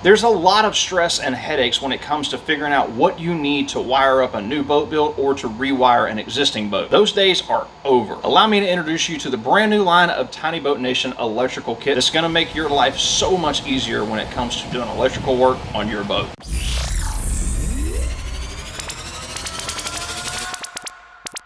There's a lot of stress and headaches when it comes to figuring out what you need to wire up a new boat build or to rewire an existing boat. Those days are over. Allow me to introduce you to the brand new line of TBNation electrical kit that's going to make your life so much easier when it comes to doing electrical work on your boat.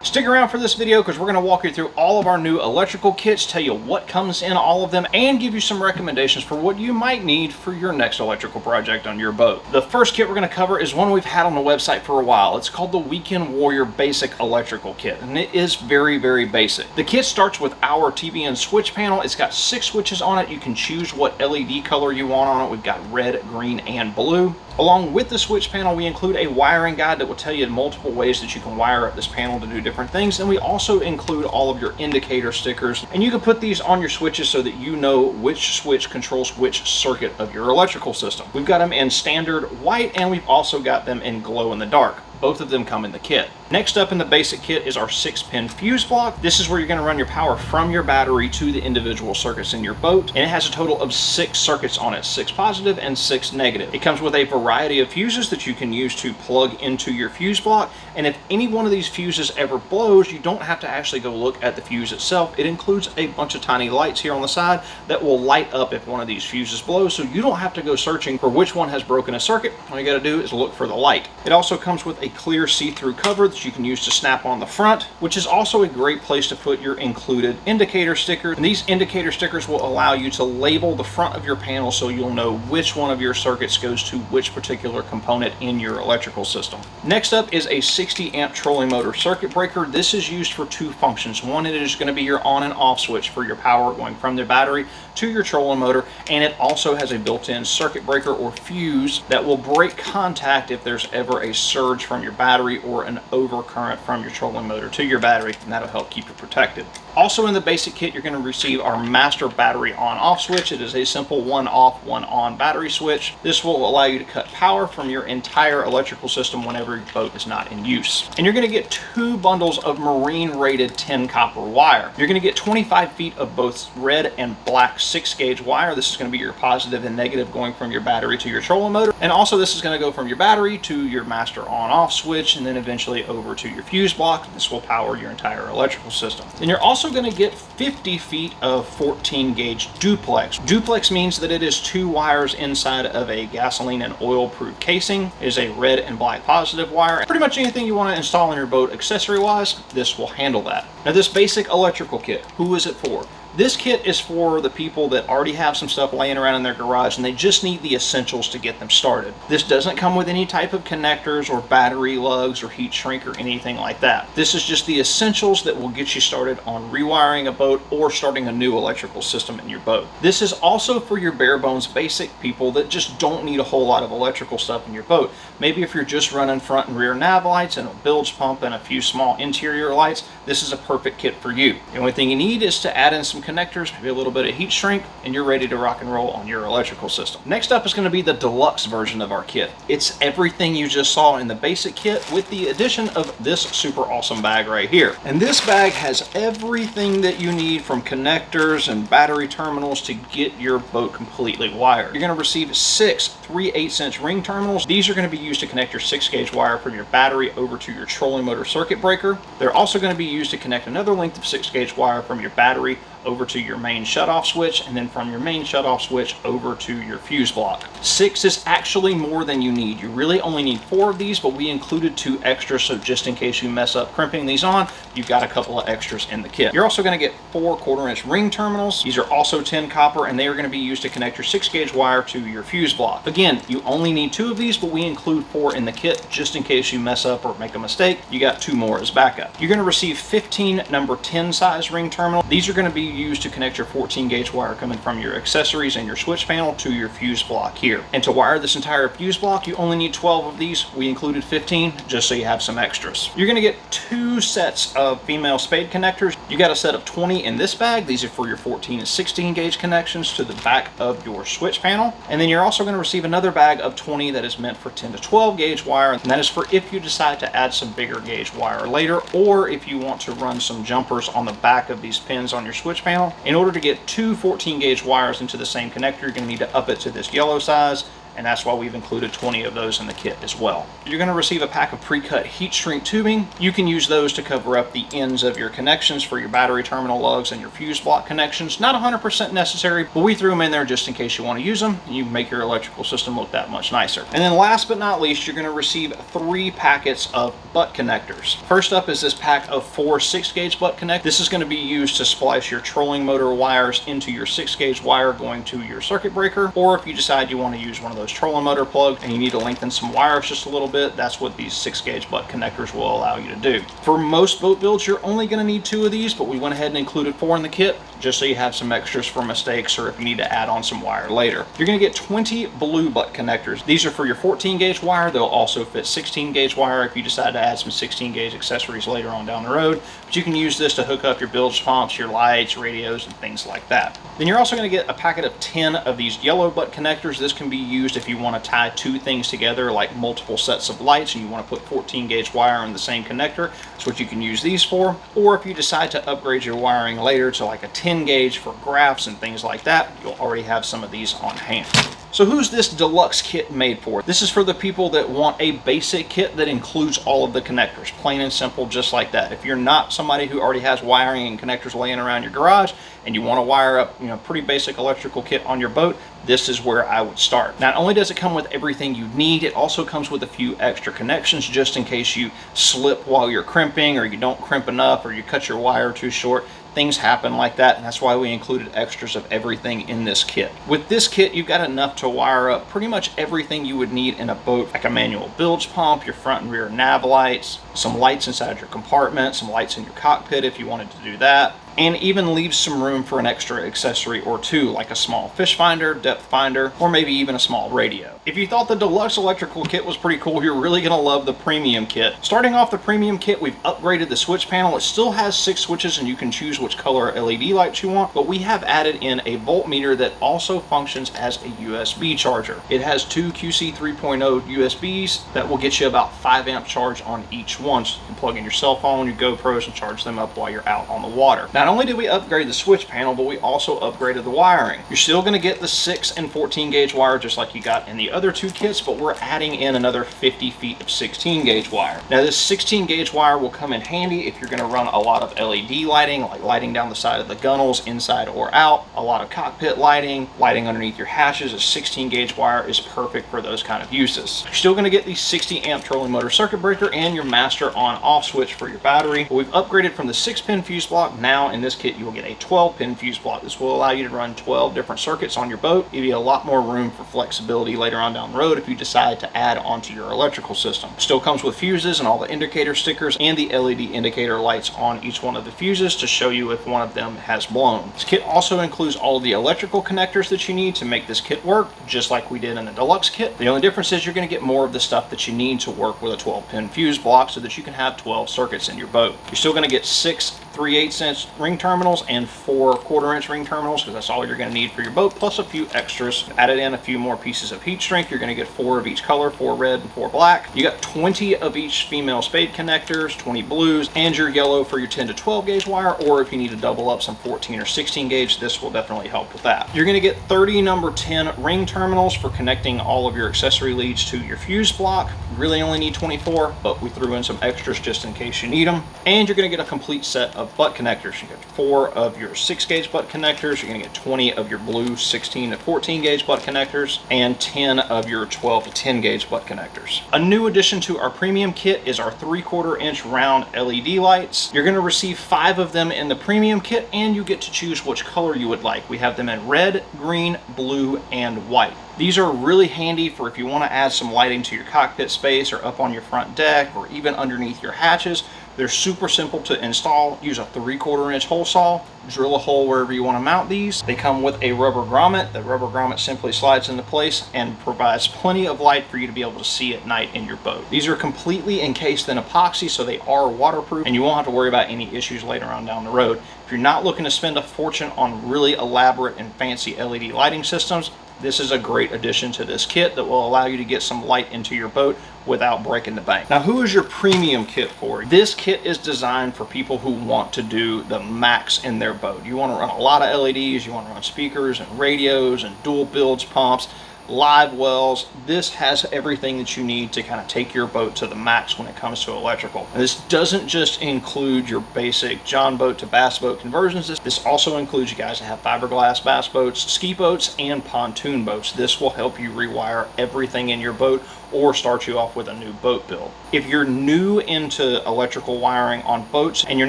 Stick around for this video because we're going to walk you through all of our new electrical kits, tell you what comes in all of them, and give you some recommendations for what you might need for your next electrical project on your boat. The first kit we're going to cover is one we've had on the website for a while. It's called the Weekend Warrior Basic Electrical Kit, and it is very, very basic. The kit starts with our TBN switch panel. It's got 6 switches on it. You can choose what LED color you want on it. We've got red, green, and blue. Along with the switch panel, we include a wiring guide that will tell you multiple ways that you can wire up this panel to do different things, and we also include all of your indicator stickers, and you can put these on your switches so that you know which switch controls which circuit of your electrical system. We've got them in standard white, and we've also got them in glow in the dark. Both of them come in the kit. Next up in the basic kit is our 6-pin fuse block. This is where you're going to run your power from your battery to the individual circuits in your boat, and it has a total of 6 circuits on it, 6 positive and 6 negative. It comes with a variety of fuses that you can use to plug into your fuse block, and if any one of these fuses ever blows, you don't have to actually go look at the fuse itself. It includes a bunch of tiny lights here on the side that will light up if one of these fuses blows, so you don't have to go searching for which one has broken a circuit. All you got to do is look for the light. It also comes with a clear see-through cover that you can use to snap on the front, which is also a great place to put your included indicator sticker. And these indicator stickers will allow you to label the front of your panel so you'll know which one of your circuits goes to which particular component in your electrical system. Next up is a 60 amp trolling motor circuit breaker. This is used for 2 functions. One, it is going to be your on and off switch for your power going from the battery to your trolling motor, and it also has a built-in circuit breaker or fuse that will break contact if there's ever a surge from your battery or an overcurrent from your trolling motor to your battery, and that'll help keep you protected. Also in the basic kit, you're going to receive our master battery on-off switch. It is a simple 1 off, 1 on battery switch. This will allow you to cut power from your entire electrical system whenever your boat is not in use. And you're going to get 2 bundles of marine rated 10 copper wire. You're going to get 25 feet of both red and black 6-gauge wire. This is going to be your positive and negative going from your battery to your trolling motor. And also this is going to go from your battery to your master on-off switch, and then eventually over to your fuse block. This will power your entire electrical system. And you're also going to get 50 feet of 14-gauge duplex. Duplex means that it is 2 wires inside of a gasoline and oil proof casing. It is a red and black positive wire. Pretty much anything you want to install in your boat accessory wise, this will handle that. Now this basic electrical kit, who is it for? This kit is for the people that already have some stuff laying around in their garage and they just need the essentials to get them started. This doesn't come with any type of connectors or battery lugs or heat shrink or anything like that. This is just the essentials that will get you started on rewiring a boat or starting a new electrical system in your boat. This is also for your bare bones basic people that just don't need a whole lot of electrical stuff in your boat. Maybe if you're just running front and rear nav lights and a bilge pump and a few small interior lights, this is a perfect kit for you. The only thing you need is to add in some connectors, maybe a little bit of heat shrink, and you're ready to rock and roll on your electrical system. Next up is going to be the deluxe version of our kit. It's everything you just saw in the basic kit with the addition of this super awesome bag right here. And this bag has everything that you need from connectors and battery terminals to get your boat completely wired. You're going to receive 6 3/8-inch ring terminals. These are going to be used to connect your 6-gauge wire from your battery over to your trolling motor circuit breaker. They're also going to be used to connect another length of 6-gauge wire from your battery over to your main shutoff switch, and then from your main shutoff switch over to your fuse block. 6 is actually more than you need. You really only need 4 of these, but we included 2 extras, so just in case you mess up crimping these on, you've got a couple of extras in the kit. You're also going to get 4 1/4-inch ring terminals. These are also 10 copper, and they are going to be used to connect your 6-gauge wire to your fuse block. Again, you only need 2 of these, but we include 4 in the kit just in case you mess up or make a mistake. You got 2 more as backup. You're going to receive 15 number 10 size ring terminals. These are going to be used to connect your 14-gauge wire coming from your accessories and your switch panel to your fuse block here. And to wire this entire fuse block, you only need 12 of these. We included 15 just so you have some extras. You're going to get 2 sets of female spade connectors. You got a set of 20 in this bag. These are for your 14 and 16-gauge connections to the back of your switch panel. And then you're also going to receive another bag of 20 that is meant for 10 to 12-gauge wire, and that is for if you decide to add some bigger gauge wire later, or if you want to run some jumpers on the back of these pins on your switch panel. In order to get 2 14-gauge wires into the same connector, you're going to need to up it to this yellow size and that's why we've included 20 of those in the kit as well. You're going to receive a pack of pre-cut heat shrink tubing. You can use those to cover up the ends of your connections for your battery terminal lugs and your fuse block connections. Not 100% necessary, but we threw them in there just in case you want to use them, and you make your electrical system look that much nicer. And then last but not least, you're going to receive 3 packets of butt connectors. First up is this pack of 4 6-gauge butt connectors. This is going to be used to splice your trolling motor wires into your 6-gauge wire going to your circuit breaker, or if you decide you want to use one of those trolling motor plugs and you need to lengthen some wires just a little bit, that's what these 6-gauge butt connectors will allow you to do. For most boat builds, you're only going to need 2 of these, but we went ahead and included 4 in the kit just so you have some extras for mistakes or if you need to add on some wire later. You're going to get 20 blue butt connectors. These are for your 14-gauge wire. They'll also fit 16-gauge wire if you decide to add some 16-gauge accessories later on down the road, but you can use this to hook up your bilge pumps, your lights, radios, and things like that. Then you're also going to get a packet of 10 of these yellow butt connectors. This can be used if you want to tie 2 things together, like multiple sets of lights, and you want to put 14-gauge wire in the same connector. That's what you can use these for. Or if you decide to upgrade your wiring later to like a 10-gauge for graphs and things like that, you'll already have some of these on hand. So who's this deluxe kit made for? This is for the people that want a basic kit that includes all of the connectors, plain and simple, just like that. If you're not somebody who already has wiring and connectors laying around your garage and you want to wire up, pretty basic electrical kit on your boat, this is where I would start. Not only does it come with everything you need, it also comes with a few extra connections just in case you slip while you're crimping, or you don't crimp enough, or you cut your wire too short. Things happen like that, and that's why we included extras of everything in this kit. With this kit, you've got enough to wire up pretty much everything you would need in a boat, like a manual bilge pump, your front and rear nav lights, some lights inside your compartment, some lights in your cockpit if you wanted to do that, and even leaves some room for an extra accessory or 2, like a small fish finder, depth finder, or maybe even a small radio. If you thought the deluxe electrical kit was pretty cool, you're really going to love the premium kit. Starting off the premium kit, we've upgraded the switch panel. It still has 6 switches and you can choose which color LED lights you want, but we have added in a voltmeter that also functions as a USB charger. It has 2 QC 3.0 USBs that will get you about 5 amp charge on each one, so you can plug in your cell phone, your GoPros, and charge them up while you're out on the water. Not only did we upgrade the switch panel, but we also upgraded the wiring. You're still going to get the 6 and 14-gauge wire just like you got in the other 2 kits, but we're adding in another 50 feet of 16-gauge wire. Now this 16-gauge wire will come in handy if you're going to run a lot of LED lighting, like lighting down the side of the gunnels, inside or out, a lot of cockpit lighting, lighting underneath your hatches. A 16-gauge wire is perfect for those kind of uses. You're still going to get the 60 amp trolling motor circuit breaker and your master on-off switch for your battery. But we've upgraded from the 6-pin fuse block. Now in this kit you will get a 12-pin fuse block. This will allow you to run 12 different circuits on your boat, give you a lot more room for flexibility later on down the road if you decide to add onto your electrical system. Still comes with fuses and all the indicator stickers and the LED indicator lights on each one of the fuses to show you if one of them has blown. This kit also includes all of the electrical connectors that you need to make this kit work, just like we did in the deluxe kit. The only difference is you're going to get more of the stuff that you need to work with a 12-pin fuse block so that you can have 12 circuits in your boat. You're still going to get 6 3/8" ring terminals and 4 1/4" ring terminals, because that's all you're going to need for your boat, plus a few extras. Added in a few more pieces of heat shrink. You're going to get 4 of each color, 4 red and 4 black. You got 20 of each female spade connectors, 20 blues, and your yellow for your 10 to 12 gauge wire, or if you need to double up some 14 or 16 gauge, this will definitely help with that. You're going to get 30 number 10 ring terminals for connecting all of your accessory leads to your fuse block. You really only need 24, but we threw in some extras just in case you need them. And you're going to get a complete set of butt connectors. You get 4 of your 6-gauge butt connectors. You're going to get 20 of your blue 16 to 14 gauge butt connectors and 10 of your 12 to 10 gauge butt connectors. A new addition to our premium kit is our 3/4 inch round LED lights. You're going to receive 5 of them in the premium kit, and you get to choose which color you would like. We have them in red, green, blue, and white. These are really handy for if you want to add some lighting to your cockpit space or up on your front deck or even underneath your hatches. They're super simple to install. Use a 3/4 inch hole saw, drill a hole wherever you want to mount these. They come with a rubber grommet. The rubber grommet simply slides into place and provides plenty of light for you to be able to see at night in your boat. These are completely encased in epoxy, so they are waterproof, and you won't have to worry about any issues later on down the road. If you're not looking to spend a fortune on really elaborate and fancy LED lighting systems, this is a great addition to this kit that will allow you to get some light into your boat without breaking the bank. Now, who is your premium kit for? This kit is designed for people who want to do the max in their boat. You want to run a lot of LEDs, you want to run speakers and radios and dual bilge pumps, live wells. This has everything that you need to kind of take your boat to the max when it comes to electrical. And this doesn't just include your basic John boat to bass boat conversions. This also includes you guys that have fiberglass bass boats, ski boats, and pontoon boats. This will help you rewire everything in your boat or start you off with a new boat build. If you're new into electrical wiring on boats and you're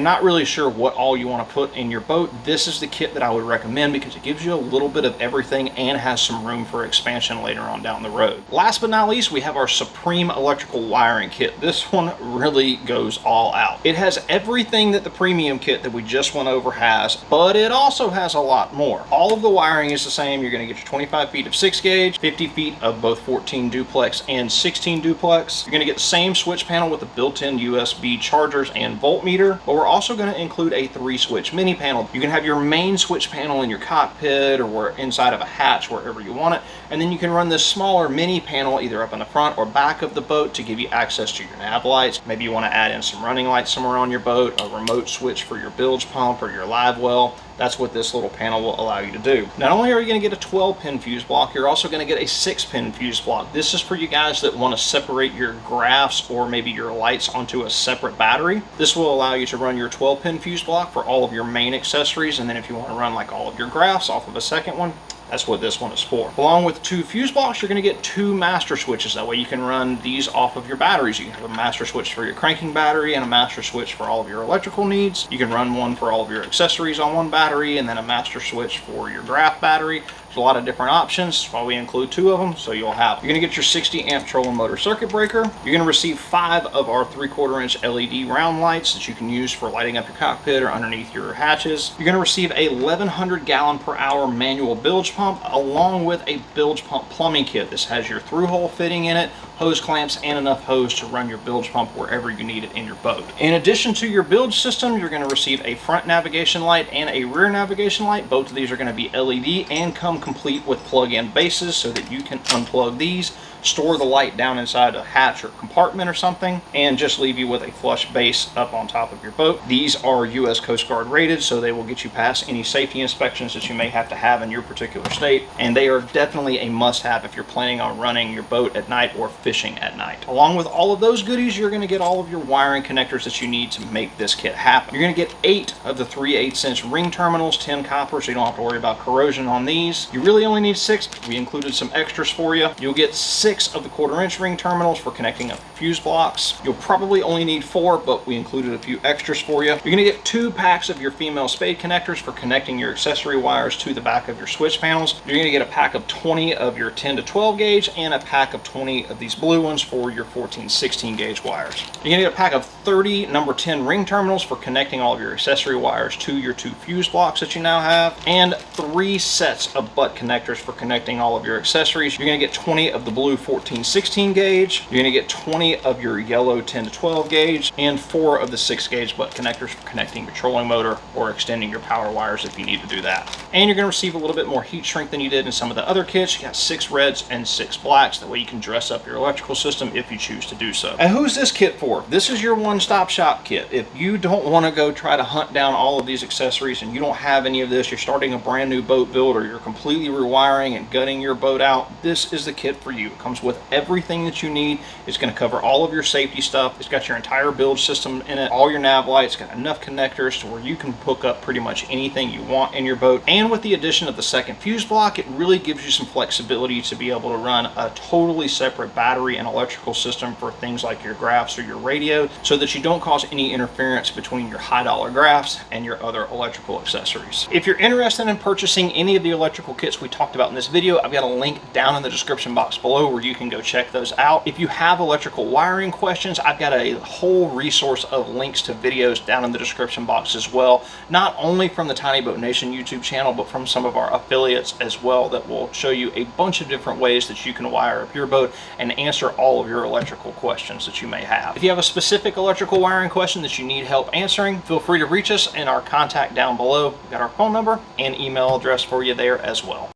not really sure what all you want to put in your boat, this is the kit that I would recommend because it gives you a little bit of everything and has some room for expansion later on down the road. Last but not least, we have our Supreme electrical wiring kit. This one really goes all out. It has everything that the premium kit that we just went over has, but it also has a lot more. All of the wiring is the same. You're going to get your 25 feet of 6 gauge, 50 feet of both 14 duplex and 16 duplex. You're going to get the same switch panel with the built-in USB chargers and voltmeter, but we're also going to include a 3-switch mini panel. You can have your main switch panel in your cockpit or inside of a hatch, wherever you want it, and then you can run this smaller mini panel either up in the front or back of the boat to give you access to your nav lights. Maybe you want to add in some running lights somewhere on your boat, a remote switch for your bilge pump or your live well. That's what this little panel will allow you to do. Not only are you going to get a 12-pin fuse block, you're also going to get a 6-pin fuse block. This is for you guys that want to separate your graphs or maybe your lights onto a separate battery. This will allow you to run your 12-pin fuse block for all of your main accessories, and then if you want to run like all of your graphs off of a second one, that's what this one is for. Along with 2 fuse blocks, you're going to get 2 master switches. That way you can run these off of your batteries. You can have a master switch for your cranking battery and a master switch for all of your electrical needs. You can run one for all of your accessories on one battery and then a master switch for your graph battery. There's a lot of different options. That's why we include 2 of them, so you're going to get your 60 amp trolling motor circuit breaker. You're going to receive 5 of our 3/4 inch LED round lights that you can use for lighting up your cockpit or underneath your hatches. You're going to receive a 1100 gallon per hour manual bilge pump along with a bilge pump plumbing kit. This has your through hole fitting in it, hose clamps, and enough hose to run your bilge pump wherever you need it in your boat. In addition to your bilge system, you're going to receive a front navigation light and a rear navigation light. Both of these are going to be LED and come complete with plug-in bases so that you can unplug these, store the light down inside a hatch or compartment or something, and just leave you with a flush base up on top of your boat. These are U.S. Coast Guard rated, so they will get you past any safety inspections that you may have to have in your particular state, and they are definitely a must-have if you're planning on running your boat at night or fishing at night. Along with all of those goodies, you're going to get all of your wiring connectors that you need to make this kit happen. You're going to get 8 of the 3/8 inch ring terminals, 10 copper, so you don't have to worry about corrosion on these. You really only need 6. We included some extras for you. You'll get 6 of the 1/4 inch ring terminals for connecting up fuse blocks. You'll probably only need 4, but we included a few extras for you. You're going to get 2 packs of your female spade connectors for connecting your accessory wires to the back of your switch panels. You're going to get a pack of 20 of your 10 to 12 gauge and a pack of 20 of these blue ones for your 14-16 gauge wires. You're going to get a pack of 30 number 10 ring terminals for connecting all of your accessory wires to your 2 fuse blocks that you now have, and 3 sets of butt connectors for connecting all of your accessories. You're going to get 20 of the blue 14-16 gauge. You're going to get 20 of your yellow 10 to 12 gauge and 4 of the 6 gauge butt connectors for connecting your trolling motor or extending your power wires if you need to do that. And you're going to receive a little bit more heat shrink than you did in some of the other kits. You got 6 reds and 6 blacks. That way you can dress up your electrical system if you choose to do so. And who's this kit for? This is your one-stop shop kit. If you don't want to go try to hunt down all of these accessories and you don't have any of this, you're starting a brand new boat build or you're completely rewiring and gutting your boat out, this is the kit for you. It comes with everything that you need. It's going to cover all of your safety stuff. It's got your entire bilge system in it, all your nav lights, got enough connectors to where you can hook up pretty much anything you want in your boat. And with the addition of the second fuse block, it really gives you some flexibility to be able to run a totally separate battery and electrical system for things like your graphs or your radio, so that you don't cause any interference between your high-dollar graphs and your other electrical accessories. If you're interested in purchasing any of the electrical kits we talked about in this video, I've got a link down in the description box below where you can go check those out. If you have electrical wiring questions, I've got a whole resource of links to videos down in the description box as well, not only from the Tiny Boat Nation YouTube channel, but from some of our affiliates as well, that will show you a bunch of different ways that you can wire up your boat and answer all of your electrical questions that you may have. If you have a specific electrical wiring question that you need help answering, feel free to reach us in our contact down below. We've got our phone number and email address for you there as well.